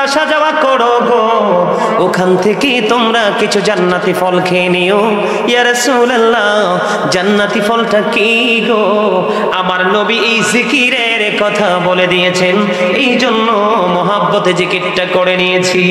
আসা যাওয়া করো গো, ওখান থেকে তোমরা কিছু জান্নাতি ফল খেয়ে নিও। ইয়া রাসূলুল্লাহ, জান্নাতি ফলটা কি গো? আমার নবী এই জিকিরের কথা বলে দিয়েছেন, এই জন্য মহাব্বতে জিকিরটা করে নিয়েছি।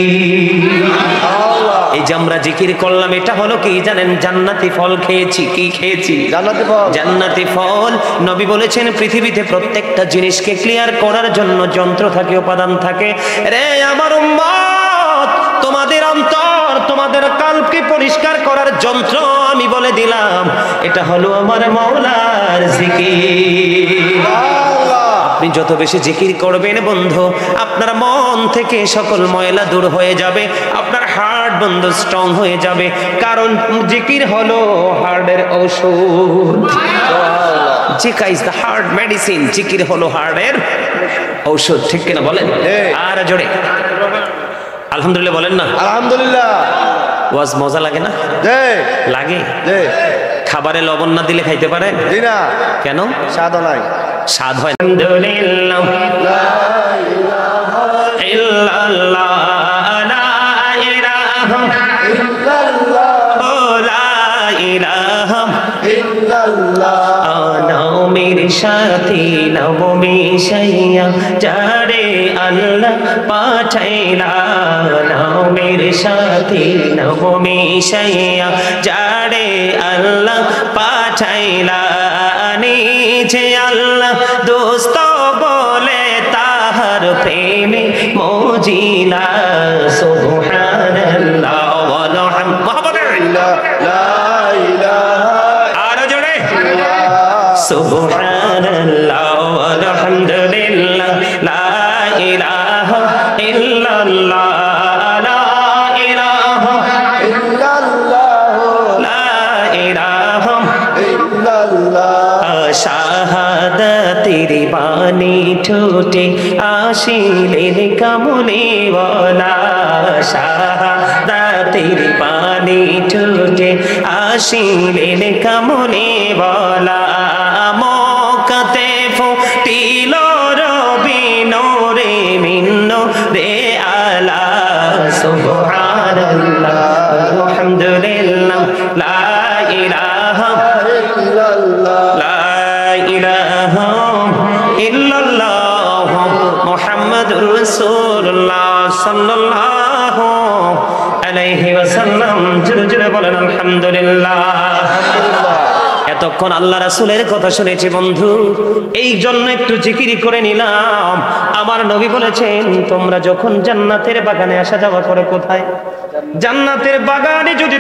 এই যে আমরা জিকির করলাম, এটা হলো কি জানেন? জান্নাতি ফল খেয়েছি। কি খেয়েছি? জান্নাতি ফল। জান্নাতি ফল। নবী বলেছেন পৃথিবীতে প্রত্যেকটা জিনিসকে ক্লিয়ার করার জন্য যন্ত্র থাকে, উপাদান থাকে। রে আমার উম্মত, তোমাদের অন্তর, তোমাদের কালকে পরিষ্কার করার যন্ত্র আমি বলে দিলাম, এটা হলো আমার মাওলার জিকির। আপনি যত বেশি জিকির করবেন বন্ধু, আপনার মন থেকে সকল ময়লা দূর হয়ে যাবে, আপনার হার্ট বন্ধু স্ট্রং হয়ে যাবে। কারণ জিকির হলো হার্টের ঔষধ। জিকির ইজ দ্য হার্ট মেডিসিন। জিকির হলো হার্টের ঔষধ, ঠিক কিনা বলেন? আর জোরে আলহামদুলিল্লাহ বলেন না? আলহামদুলিল্লাহ। ওয়াজ মজা লাগে না? লাগে। খাবারে লবণ না দিলে খাইতে পারে না। কেন? স্বাদ নাই, স্বাদ হয়। আলহামদুলিল্লাহ, লা ইলাহা ইল্লাল্লাহ, লা ইলাহা ইল্লাল্লাহ, লা ইলাহা ইল্লাল্লাহ। নবীর সাথী নবী সাইয়া যারে আল্লাহ পাঠাইলা, নবীর সাথী নবী সাইয়া যারে আল্লাহ পাঠাইলা, নিজে আল্লাহ দোস্ত বলে তাহার প্রেমে মজিলা। সুবহানাল্লাহ ওয়ালহামদুলিল্লাহ, লা ইলাহা, আর জোরে সুবহানাল্লাহ ওয়ালহামদুলিল্লাহ, লা ইলাহা ইল্লাল্লাহ, লা ইলাহা ইল্লাল্লাহ, লা ইলাহা ইল্লাল্লাহ। শাহাদাতের বাণী ঠোঁটে আসিলেন কামলিওয়ালা, শাহাদাতের বাণী ঠোঁটে আসিলেন কামলিওয়ালা। মক্কাতে ফুটিল রবি নূরে মিন নূরে আলা। সুবহানাল্লাহ আলহামদুলিল্লাহ, লা ইলাহা ইল্লাল্লাহ, লা ইলাহা ইল্লাল্লাহ, মুহাম্মাদুর রাসূলুল্লাহ সাল্লাল্লাহু আলাইহি ওয়াসাল্লাম। জোরে জোরে বলেন আলহামদুলিল্লাহ। এতক্ষণ আল্লাহ রাসূলের কথা শুনেছি বন্ধু, এই জন্য একটু জিকির করে নিলাম। আমার নবী বলেছেন তোমরা যখন জান্নাতের বাগানে আসা যাওয়া করে, কোথায়? জান্নাতের বাগানে যদি